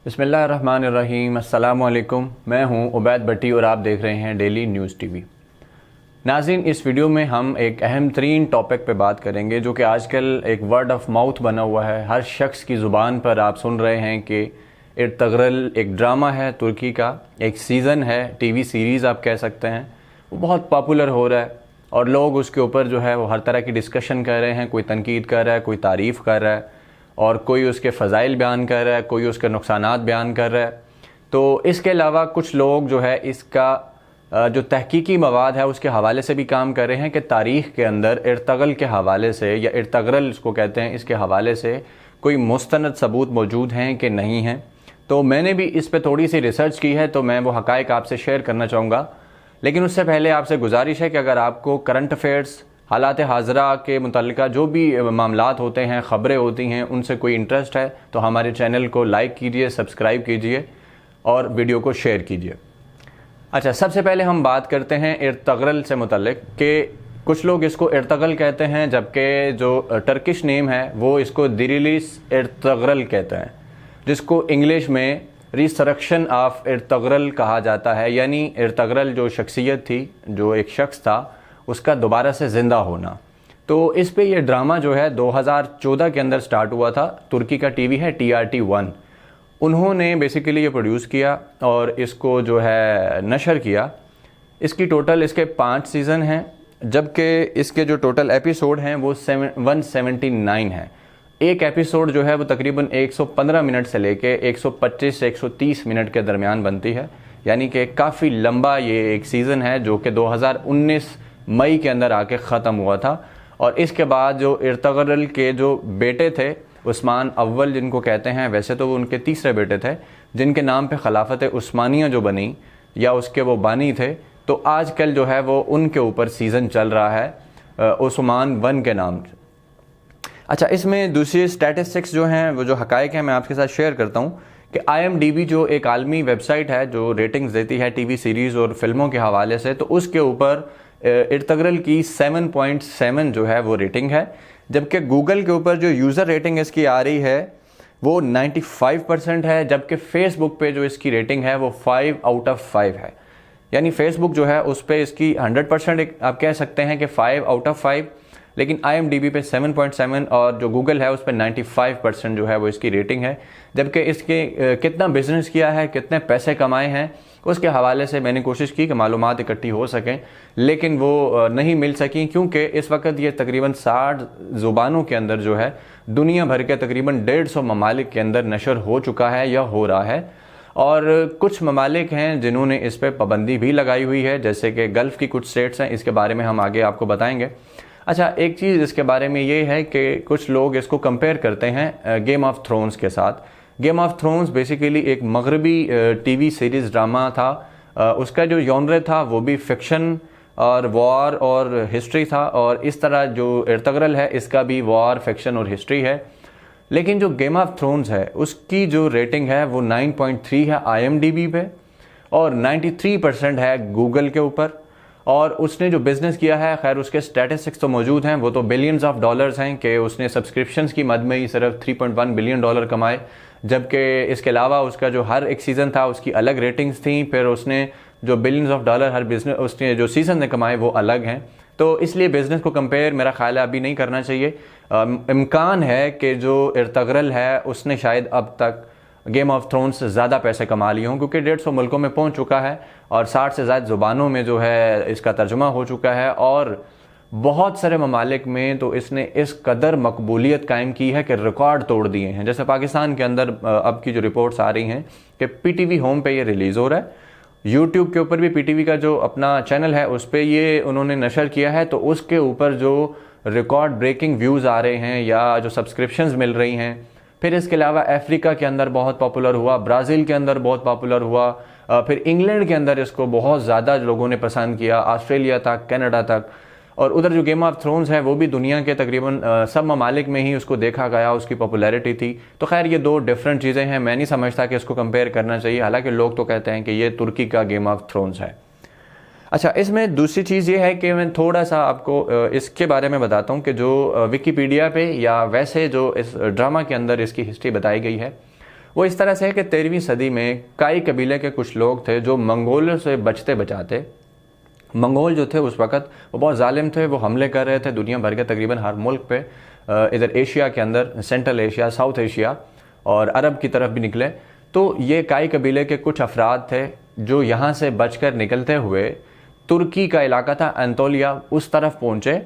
बिस्मिल्लाहिर्रहमानिर्रहीम। अस्सलामुअलैकुम। मैं हूं उबैद भट्टी और आप देख रहे हैं डेली न्यूज़ टीवी। नाज़रीन, इस वीडियो में हम एक अहम तरीन टॉपिक पे बात करेंगे जो कि आजकल एक वर्ड ऑफ माउथ बना हुआ है। हर शख्स की ज़ुबान पर आप सुन रहे हैं कि इर्तगरल एक ड्रामा है, तुर्की का एक सीज़न है, टीवी सीरीज़ आप कह सकते हैं। वो बहुत पॉपुलर हो रहा है और लोग उसके ऊपर जो है वो हर तरह की डिस्कशन कर रहे हैं। कोई तनकीद कर रहा है, कोई तारीफ़ कर रहा है और कोई उसके फ़ज़ाइल बयान कर रहा है, कोई उसके नुकसानात बयान कर रहा है। तो इसके अलावा कुछ लोग जो है इसका जो तहकीकी मवाद है उसके हवाले से भी काम कर रहे हैं कि तारीख़ के अंदर इर्तगल के हवाले से या इर्तगरल इसको कहते हैं, इसके हवाले से कोई मुस्तनद सबूत मौजूद हैं कि नहीं हैं। तो मैंने भी इस पर थोड़ी सी रिसर्च की है, तो मैं वो हक़ाइक़ आपसे शेयर करना चाहूँगा। लेकिन उससे पहले आपसे गुजारिश है कि अगर आपको करंट अफेयर्स, हालात हाज़रा के मुतल्लिका जो भी मामलात होते हैं, ख़बरें होती हैं, उनसे कोई इंटरेस्ट है तो हमारे चैनल को लाइक कीजिए, सब्सक्राइब कीजिए और वीडियो को शेयर कीजिए। अच्छा, सबसे पहले हम बात करते हैं इर्तगरल से मुतल्लिक कि कुछ लोग इसको इर्तगल कहते हैं, जबकि जो टर्किश नेम है वो इसको दिरिलिस इर्तगरल कहते हैं, जिसको इंग्लिश में रिसरेक्शन ऑफ इर्तगरल कहा जाता है। यानी इर्तगरल जो शख्सियत थी, जो एक शख्स था, उसका दोबारा से ज़िंदा होना। तो इस पे ये ड्रामा जो है 2014 के अंदर स्टार्ट हुआ था। तुर्की का टीवी है TRT1, उन्होंने बेसिकली ये प्रोड्यूस किया और इसको जो है नशर किया। इसकी टोटल इसके 5 सीज़न हैं, जबकि इसके जो टोटल एपिसोड हैं वो 179 हैं। एक एपिसोड जो है वो तकरीबन 115 मिनट से लेके 125 से 130 मिनट के दरमियान बनती है। यानी कि काफ़ी लंबा ये एक सीज़न है जो कि 2019 मई के अंदर आके ख़त्म हुआ था। और इसके बाद जो इर्तगरल के जो बेटे थे, उस्मान अव्वल जिनको कहते हैं, वैसे तो वो उनके तीसरे बेटे थे, जिनके नाम पे खिलाफत उस्मानिया जो बनी या उसके वो बानी थे, तो आजकल जो है वो उनके ऊपर सीज़न चल रहा है उस्मान 1 के नाम से। अच्छा, इसमें दूसरी स्टैटिस्टिक्स जो हैं, वो जो हक़ाइक़ हैं, मैं आपके साथ शेयर करता हूँ कि IMDb जो एक आलमी वेबसाइट है जो रेटिंग्स देती है टीवी सीरीज़ और फिल्मों के हवाले से, तो उसके ऊपर इर्तगरल की 7.7 जो है वो रेटिंग है। जबकि गूगल के ऊपर जो यूज़र रेटिंग इसकी आ रही है वो 95% है, जबकि फ़ेसबुक पे जो इसकी रेटिंग है वो 5 आउट ऑफ 5 है। यानी फ़ेसबुक जो है उस पर इसकी 100% आप कह सकते हैं कि 5 आउट ऑफ 5, लेकिन IMDb पे 7.7 और जो गूगल है उस पर 95% जो है वो इसकी रेटिंग है। जबकि इसके कितना बिज़नेस किया है, कितने पैसे कमाए हैं, उसके हवाले से मैंने कोशिश की कि मालूमात इकट्ठी हो सकें, लेकिन वो नहीं मिल सकी, क्योंकि इस वक्त ये तकरीबन 60 ज़ुबानों के अंदर जो है दुनिया भर के तकरीबन 150 ममालिक के अंदर नशर हो चुका है या हो रहा है। और कुछ ममालिक हैं जिन्होंने इस पर पाबंदी भी लगाई हुई है, जैसे कि गल्फ़ की कुछ स्टेट्स हैं। इसके बारे में हम आगे आपको बताएंगे। अच्छा, एक चीज़ इसके बारे में ये है कि कुछ लोग इसको कंपेयर करते हैं गेम ऑफ थ्रोन्स के साथ। गेम ऑफ थ्रोन्स बेसिकली एक मगरबी टीवी सीरीज़ ड्रामा था। उसका जो जॉनर था वो भी फिक्शन और वॉर और हिस्ट्री था, और इस तरह जो इर्तगरल है इसका भी वॉर, फिक्शन और हिस्ट्री है। लेकिन जो गेम ऑफ थ्रोन्स है उसकी जो रेटिंग है वो 9.3 है IMDb पे और 93% है गूगल के ऊपर। और उसने जो बिज़नेस किया है, खैर उसके स्टैटिस्टिक्स तो मौजूद हैं, वो तो बिलियंस ऑफ डॉलर्स हैं कि उसने सब्सक्रिप्शंस की मद में ही सिर्फ 3.1 बिलियन डॉलर कमाए। जबकि इसके अलावा उसका जो हर एक सीज़न था उसकी अलग रेटिंग्स थी, फिर उसने जो billions of dollar her business उसने जो सीज़न ने कमाए वो अलग हैं। तो इसलिए बिज़नेस को कंपेयर मेरा ख्याल है अभी नहीं करना चाहिए। इम्कान है कि जो इर्तगरल है उसने शायद अब तक गेम ऑफ थ्रोन्स से ज़्यादा पैसे कमा लिए हों, क्योंकि 150 मुल्कों में पहुंच चुका है और 60 से ज़्यादा ज़ुबानों में जो है इसका तर्जुमा हो चुका है। और बहुत सारे ममालिक में तो इसने इस कदर मकबूलियत कायम की है कि रिकॉर्ड तोड़ दिए हैं। जैसे पाकिस्तान के अंदर अब की जो रिपोर्ट्स आ रही हैं कि PTV होम पे ये रिलीज़ हो रहा है, यूट्यूब के ऊपर भी PTV का जो अपना चैनल है उस पर ये उन्होंने नशर किया है, तो उसके ऊपर जो रिकॉर्ड ब्रेकिंग व्यूज़ आ रहे हैं या जो सब्सक्रिप्शंस मिल रही हैं। फिर इसके अलावा अफ्रीका के अंदर बहुत पॉपुलर हुआ, ब्राज़ील के अंदर बहुत पॉपुलर हुआ, फिर इंग्लैंड के अंदर इसको बहुत ज़्यादा लोगों ने पसंद किया, ऑस्ट्रेलिया तक, कनाडा तक। और उधर जो गेम ऑफ थ्रोन्स है वो भी दुनिया के तकरीबन सब ममालिक में ही उसको देखा गया, उसकी पॉपुलैरिटी थी। तो खैर ये दो डिफरेंट चीज़ें हैं, मैं नहीं समझता कि इसको कंपेयर करना चाहिए, हालांकि लोग तो कहते हैं कि ये तुर्की का गेम ऑफ थ्रोन्स है। अच्छा, इसमें दूसरी चीज़ ये है कि मैं थोड़ा सा आपको इसके बारे में बताता हूँ कि जो विकिपीडिया पे या वैसे जो इस ड्रामा के अंदर इसकी हिस्ट्री बताई गई है वो इस तरह से है कि 13वीं सदी में काई कबीले के कुछ लोग थे जो मंगोलों से बचते बचाते, मंगोल जो थे उस वक़्त वो बहुत जालिम थे, वो हमले कर रहे थे दुनिया भर के तकरीबन हर मुल्क पे, इधर एशिया के अंदर, सेंट्रल एशिया, साउथ एशिया और अरब की तरफ भी निकले। तो ये काई कबीले के कुछ अफराद थे जो यहाँ से बचकर निकलते हुए तुर्की का इलाका था एंतोलिया, उस तरफ पहुँचे।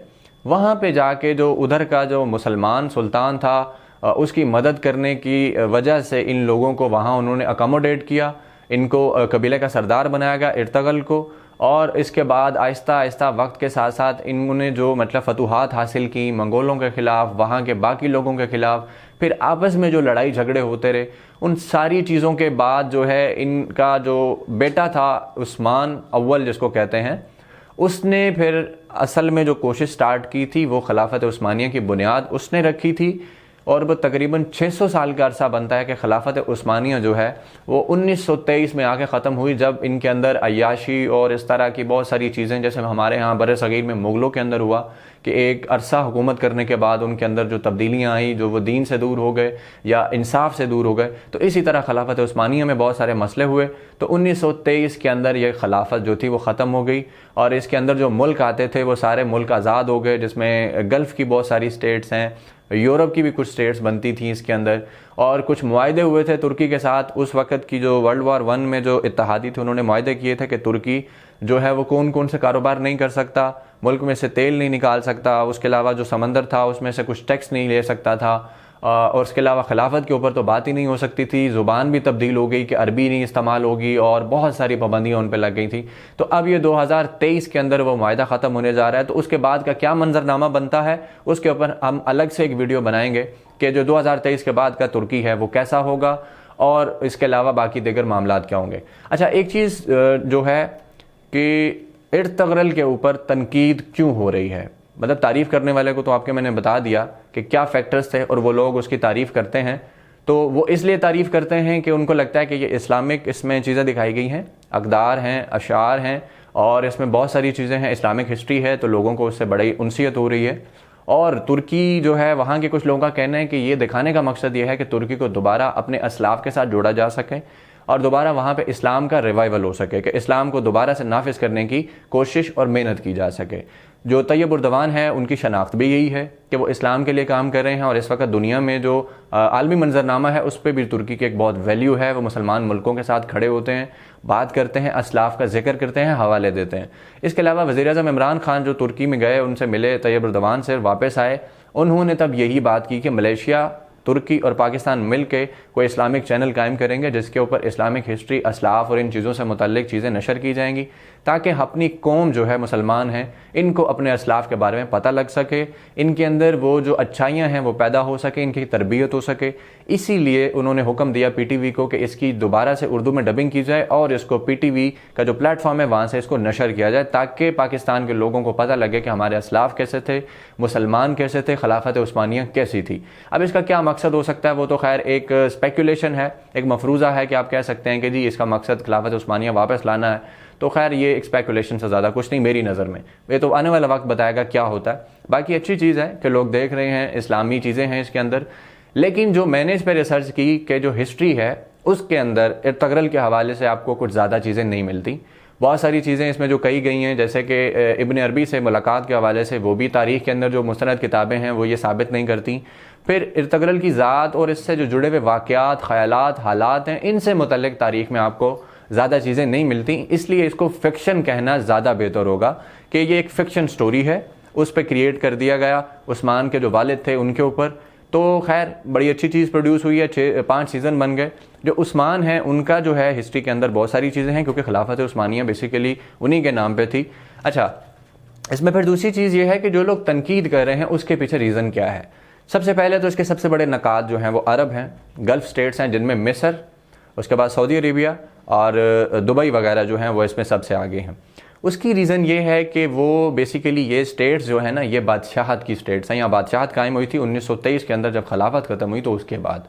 वहाँ पे जाके जो उधर का जो मुसलमान सुल्तान था उसकी मदद करने की वजह से इन लोगों को वहाँ उन्होंने अकोमोडेट किया, इनको कबीले का सरदार बनाया गया, इर्तगल को। और इसके बाद आहिस्ता आहिस्ता वक्त के साथ साथ इन्होंने जो मतलब फतूहात हासिल की मंगोलों के ख़िलाफ़, वहाँ के बाकी लोगों के ख़िलाफ़, फिर आपस में जो लड़ाई झगड़े होते रहे, उन सारी चीज़ों के बाद जो है इनका जो बेटा था उस्मान अव्वल जिसको कहते हैं, उसने फिर असल में जो कोशिश स्टार्ट की थी वो खिलाफत उस्मानिया की बुनियाद उसने रखी थी। और वो तकरीबन 600 साल का अरसा बनता है कि खिलाफत उस्मानिया जो है वो 1923 में आके ख़त्म हुई, जब इनके अंदर अय्याशी और इस तरह की बहुत सारी चीज़ें, जैसे हमारे यहाँ बर सगीर में मुग़लों के अंदर हुआ कि एक अरसा हुकूमत करने के बाद उनके अंदर जो तब्दीलियाँ आई, जो वो दीन से दूर हो गए या इंसाफ से दूर हो गए, तो इसी तरह खिलाफत उस्मानिया में बहुत सारे मसले हुए। तो 1923 के अंदर ये खिलाफत जो थी वो ख़त्म हो गई और इसके अंदर जो मुल्क आते थे वो सारे मुल्क आज़ाद हो गए, जिसमें गल्फ़ की बहुत सारी स्टेट्स हैं, यूरोप की भी कुछ स्टेट्स बनती थी इसके अंदर। और कुछ मुआहदे हुए थे तुर्की के साथ, उस वक़्त की जो वर्ल्ड वार 1 में जो इत्तेहादी थे उन्होंने मुआहदे किए थे कि तुर्की जो है वो कौन कौन से कारोबार नहीं कर सकता, मुल्क में से तेल नहीं निकाल सकता, उसके अलावा जो समंदर था उसमें से कुछ टैक्स नहीं ले सकता था, और उसके अलावा खिलाफत के ऊपर तो बात ही नहीं हो सकती थी। ज़ुबान भी तब्दील हो गई कि अरबी नहीं इस्तेमाल होगी और बहुत सारी पाबंदियाँ उन पर लग गई थी। तो अब ये 2023 के अंदर वो मुआहदा ख़त्म होने जा रहा है, तो उसके बाद का क्या मंजरनामा बनता है उसके ऊपर हम अलग से एक वीडियो बनाएंगे कि जो 2023 के बाद का तुर्की है वो कैसा होगा और इसके अलावा बाकी दीगर मामलात क्या होंगे। अच्छा, एक चीज़ जो है कि इर्तगरल के ऊपर तनकीद क्यों हो रही है, मतलब तारीफ़ करने वाले को तो आपके मैंने बता दिया कि क्या फैक्टर्स थे और वो लोग उसकी तारीफ़ करते हैं। तो वो इसलिए तारीफ़ करते हैं कि उनको लगता है कि ये इस्लामिक इसमें चीज़ें दिखाई गई हैं, अक़दार हैं, अशार हैं और इसमें बहुत सारी चीज़ें हैं, इस्लामिक हिस्ट्री है, तो लोगों को उससे बड़ी उनसियत हो रही है। और तुर्की जो है वहाँ के कुछ लोगों का कहना है कि ये दिखाने का मकसद ये है कि तुर्की को दोबारा अपने असलाफ के साथ जोड़ा जा सके और दोबारा वहाँ पे इस्लाम का रिवाइवल हो सके, कि इस्लाम को दोबारा से नाफिज करने की कोशिश और मेहनत की जा सके। जो तैयब उर्दवान है उनकी शनाख्त भी यही है कि वो इस्लाम के लिए काम कर रहे हैं और इस वक्त दुनिया में जो आलमी मंजरनामा है उस पर भी तुर्की की एक बहुत वैल्यू है। वो मुसलमान मुल्कों के साथ खड़े होते हैं, बात करते हैं, असलाफ का जिक्र करते हैं, हवाले देते हैं। इसके अलावा वज़ीर-ए-आज़म इमरान खान जो तुर्की में गए, उनसे मिले, तैयब उर्दवान से वापस आए, उन्होंने तब यही बात की कि मलेशिया, तुर्की और पाकिस्तान मिल के कोई इस्लामिक चैनल कायम करेंगे जिसके ऊपर इस्लामिक हिस्ट्री, असलाफ और इन चीज़ों से मुतल्लिक चीज़ें नशर की जाएंगी, ताकि अपनी कौम जो है मुसलमान हैं इनको अपने असलाफ के बारे में पता लग सके, इनके अंदर वो जो अच्छाइयाँ हैं वो पैदा हो सके, इनकी तरबियत हो सके। इसीलिए उन्होंने हुक्म दिया PTV को कि इसकी दोबारा से उर्दू में डबिंग की जाए और इसको PTV का जो प्लेटफॉर्म है वहाँ से इसको नशर किया जाए, ताकि पाकिस्तान के लोगों को पता लगे कि हमारे असलाफ कैसे थे, मुसलमान कैसे थे, खिलाफत उस्मानिया कैसी थी। अब इसका क्या मकसद हो सकता है वो तो खैर एक स्पेकुलेशन है, एक मफरूज़ा है कि आप कह सकते हैं कि जी इसका मकसद खिलाफत उस्मानिया वापस लाना है। तो खैर ये एक स्पेकुलेशन से ज़्यादा कुछ नहीं मेरी नज़र में, ये तो आने वाला वक्त बताएगा क्या होता है। बाकी अच्छी चीज़ है कि लोग देख रहे हैं, इस्लामी चीज़ें हैं इसके अंदर। लेकिन जो मैंने इस पर रिसर्च की कि जो हिस्ट्री है उसके अंदर इर्तगरल के हवाले से आपको कुछ ज़्यादा चीज़ें नहीं मिलती। बहुत सारी चीज़ें इसमें जो कही गई हैं, जैसे कि इब्न अरबी से मुलाकात के हवाले से, वो भी तारीख़ के अंदर जो मुस्तनद किताबें हैं वो ये साबित नहीं करती। फिर इर्तगरल की ज़ात और इससे जो जुड़े हुए वाक़यात, ख़यालात, हालात हैं, इनसे मुतल्लिक़ तारीख़ में आपको ज़्यादा चीज़ें नहीं मिलती। इसलिए इसको फ़िक्शन कहना ज़्यादा बेहतर होगा कि ये एक फ़िक्शन स्टोरी है, उस पर क्रिएट कर दिया गया उस्मान के जो वालिद थे उनके ऊपर। तो खैर बड़ी अच्छी चीज़ प्रोड्यूस हुई है, 5 सीज़न बन गए। जो उस्मान हैं उनका जो है हिस्ट्री के अंदर बहुत सारी चीज़ें हैं, क्योंकि खिलाफत उस्मानिया बेसिकली उन्हीं के नाम पे थी। अच्छा, इसमें फिर दूसरी चीज़ ये है कि जो लोग तनकीद कर रहे हैं उसके पीछे रीज़न क्या है। सबसे पहले तो इसके सबसे बड़े नकात जो हैं वो अरब हैं, गल्फ़ स्टेट्स हैं, जिनमें मिस्र, उसके बाद सऊदी अरेबिया और दुबई वगैरह जो हैं वो इसमें सबसे आगे हैं। उसकी रीज़न ये है कि वो बेसिकली ये स्टेट्स जो है ना, ये बादशाहत की स्टेट्स हैं। यहाँ बादशाहत कायम हुई थी 1923 के अंदर, जब खिलाफत ख़त्म हुई तो उसके बाद।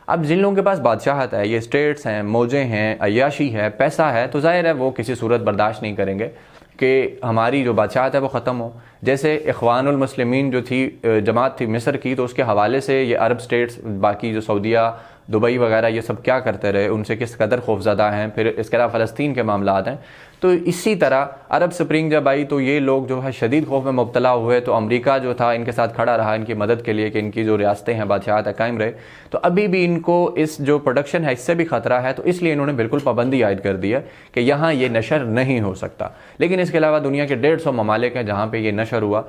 अब जिन लोगों के पास बादशाहत है, ये स्टेट्स हैं, मौजें हैं, अय्याशी है, पैसा है, तो ज़ाहिर है वो किसी सूरत बर्दाश्त नहीं करेंगे कि हमारी जो बादशाहत है वो ख़त्म हो। जैसे इख्वानुल मुस्लिमीन जो थी जमात थी मिस्र की, तो उसके हवाले से ये अरब स्टेट्स, बाकी जो सऊदिया, दुबई वगैरह ये सब क्या करते रहे, उनसे किस कदर खौफज़दा हैं। फिर इसके अलावा फ़लस्तीन के मामला हैं। तो इसी तरह अरब स्प्रिंग जब आई तो ये लोग जो है शदीद खौफ में मुब्तला हुए, तो अमेरिका जो था इनके साथ खड़ा रहा इनकी मदद के लिए कि इनकी जो रियासतें हैं बादशाहत है कायम रहे। तो अभी भी इनको इस जो प्रोडक्शन है इससे भी ख़तरा है, तो इसलिए इन्होंने बिल्कुल पाबंदी आयद कर दी है कि यहाँ ये नशर नहीं हो सकता। लेकिन इसके अलावा दुनिया के 150 ममालिक हैं जहाँ पर यह नशर हुआ।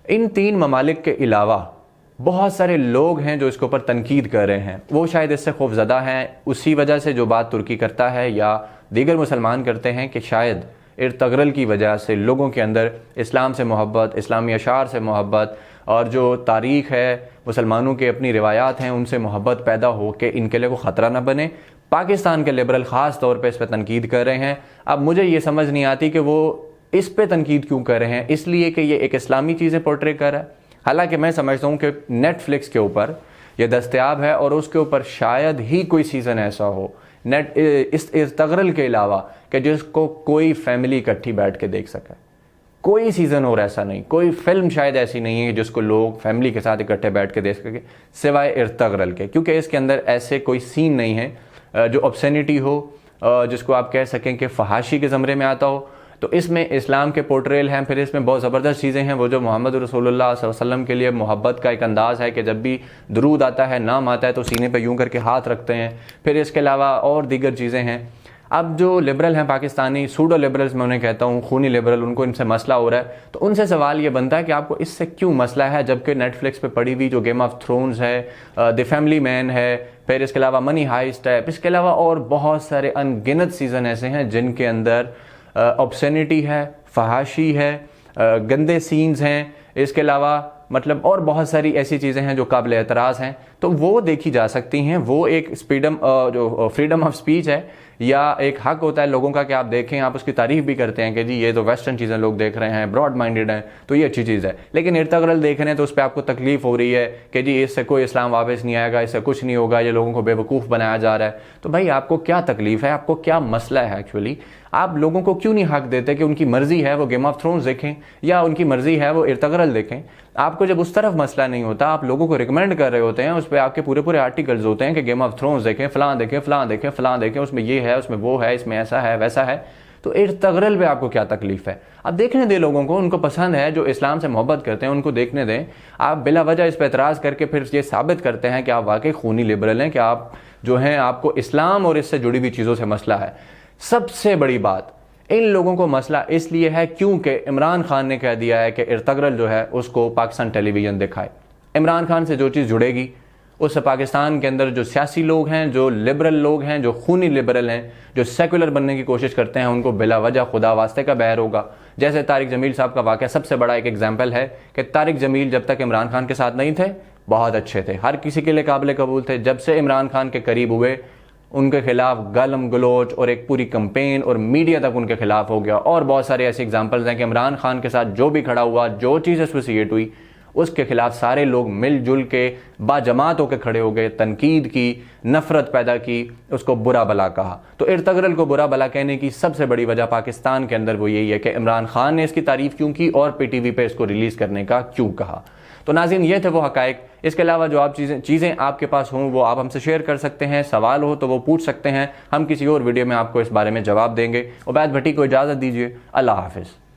इन 3 ममालिक के अलावा बहुत सारे लोग हैं जो इसके ऊपर तनकीद कर रहे हैं। वो शायद इससे खौफज़दा हैं, उसी वजह से जो बात तुर्की करता है या दीगर मुसलमान करते हैं कि शायद इर्तगरल की वजह से लोगों के अंदर इस्लाम से मोहब्बत, इस्लामी अशार से मोहब्बत और जो तारीख़ है, मुसलमानों के अपनी रिवायात हैं, उनसे मोहब्बत पैदा हो कि इनके लिए वो ख़तरा न बने। पाकिस्तान के लिबरल ख़ास तौर पर इस पर तनकीद कर रहे हैं। अब मुझे ये समझ नहीं आती कि वो इस पर तनकीद क्यों कर रहे हैं, इसलिए कि ये एक इस्लामी चीज़ें पोर्ट्रे कर रहा है। हालांकि मैं समझता हूँ कि नेटफ्लिक्स के ऊपर यह दस्तयाब है और उसके ऊपर शायद ही कोई सीज़न ऐसा हो इस इर्तगरल के अलावा कि जिसको कोई फैमिली इकट्ठी बैठ के देख सके। कोई सीज़न और ऐसा नहीं, कोई फिल्म शायद ऐसी नहीं है जिसको लोग फैमिली के साथ इकट्ठे बैठ के देख सके सिवाय इर्तगरल के, क्योंकि इसके अंदर ऐसे कोई सीन नहीं है जो ऑब्सेनिटी हो, जिसको आप कह सकें कि फहाशी के ज़मरे में आता हो। तो इसमें इस्लाम के पोर्ट्रेल हैं, फिर इसमें बहुत ज़बरदस्त चीज़ें हैं। वो जो मोहम्मद रसूलुल्लाह सल्लल्लाहु अलैहि वसल्लम के लिए मोहब्बत का एक अंदाज़ है कि जब भी दरूद आता है, नाम आता है, तो सीने पे यूं करके हाथ रखते हैं। फिर इसके अलावा और दीगर चीज़ें हैं। अब जो लिबरल हैं पाकिस्तानी, सूडो लिबरल्स मैं उन्हें कहता हूँ, खूनी लिबरल, उनको इनसे मसला हो रहा है। तो उनसे सवाल ये बनता है कि आपको इससे क्यों मसला है, जबकि नेटफ्लिक्स पे पड़ी हुई जो गेम ऑफ थ्रोन्स है, द फैमिली मैन है, फिर इसके अलावा मनी हाइस्ट है, इसके अलावा और बहुत सारे अनगिनत सीज़न ऐसे हैं जिनके अंदर ऑब्सेनिटी है, फहाशी है, गंदे सीन्स हैं, इसके अलावा मतलब और बहुत सारी ऐसी चीज़ें हैं जो काबिल एतराज़ हैं। तो वो देखी जा सकती हैं। वो एक जो फ्रीडम ऑफ स्पीच है या एक हक होता है लोगों का कि आप देखें, आप उसकी तारीफ़ भी करते हैं कि जी ये तो वेस्टर्न चीज़ें लोग देख रहे हैं, ब्रॉड माइंडेड हैं, तो ये अच्छी चीज़ है। लेकिन इर्तगरल देख रहे हैं तो उस पर आपको तकलीफ़ हो रही है कि जी इससे कोई इस्लाम वापस नहीं आएगा, इससे कुछ नहीं होगा, ये लोगों को बेवकूफ़ बनाया जा रहा है। तो भाई आपको क्या तकलीफ़ है, आपको क्या मसला है एक्चुअली? आप लोगों को क्यों नहीं हक देते कि उनकी मर्ज़ी है वो गेम ऑफ थ्रोन्स देखें या उनकी मर्ज़ी है वो इर्तगरल देखें? आपको जब उस तरफ मसला नहीं होता, आप लोगों को रिकमेंड कर रहे होते हैं, उस पर आपके पूरे पूरे आर्टिकल्स होते हैं कि गेम ऑफ थ्रोन्स देखें, फ़लाँ देखें, फ़लाँ देखें, फ़लाँ देखें, उसमें ये है, उसमें वो है, इसमें ऐसा है, वैसा है। तो इर्तगरल पे आपको क्या तकलीफ़ है? अब देखने दें लोगों को, उनको पसंद है, जो इस्लाम से मोहब्बत करते हैं उनको देखने दें। आप बिला वजह इस पर एतराज़ करके फिर ये साबित करते हैं कि आप वाकई खूनी लिबरल हैं, कि आप जो हैं आपको इस्लाम और इससे जुड़ी हुई चीज़ों से मसला है। सबसे बड़ी बात, इन लोगों को मसला इसलिए है क्योंकि इमरान खान ने कह दिया है कि इर्तगरल जो है उसको पाकिस्तान टेलीविज़न दिखाए। इमरान खान से जो चीज़ जुड़ेगी उससे पाकिस्तान के अंदर जो सियासी लोग हैं, जो लिबरल लोग हैं, जो खूनी लिबरल हैं, जो सेकुलर बनने की कोशिश करते हैं, उनको बिला वजह खुदा वास्ते का बहर होगा। जैसे तारिक जमील साहब का वाक़या सबसे बड़ा एक एग्जाम्पल है कि तारिक जमील जब तक इमरान खान के साथ नहीं थे बहुत अच्छे थे, हर किसी के लिए काबिल कबूल थे। जब से इमरान खान के करीब हुए उनके खिलाफ गालम गलोच और एक पूरी कंपेन और मीडिया तक उनके खिलाफ हो गया। और बहुत सारे ऐसे एग्जाम्पल्स हैं कि इमरान खान के साथ जो भी खड़ा हुआ, जो चीज़ एसोसिएट हुई, उसके खिलाफ सारे लोग मिलजुल के बाजमात होकर खड़े हो गए, तनकीद की, नफरत पैदा की, उसको बुरा भला कहा। तो इर्तगरल को बुरा भला कहने की सबसे बड़ी वजह पाकिस्तान के अंदर वो यही है कि इमरान खान ने इसकी तारीफ़ क्यों की और PTV पे इसको रिलीज़ करने का क्यों कहा। तो नाज़रीन ये थे वो हक़ाइक़। इसके अलावा जो आप चीज़ें आपके पास हों वो आप हमसे शेयर कर सकते हैं, सवाल हो तो वो पूछ सकते हैं, हम किसी और वीडियो में आपको इस बारे में जवाब देंगे। उबैद भट्टी को इजाज़त दीजिए, अल्लाह हाफ़िज़।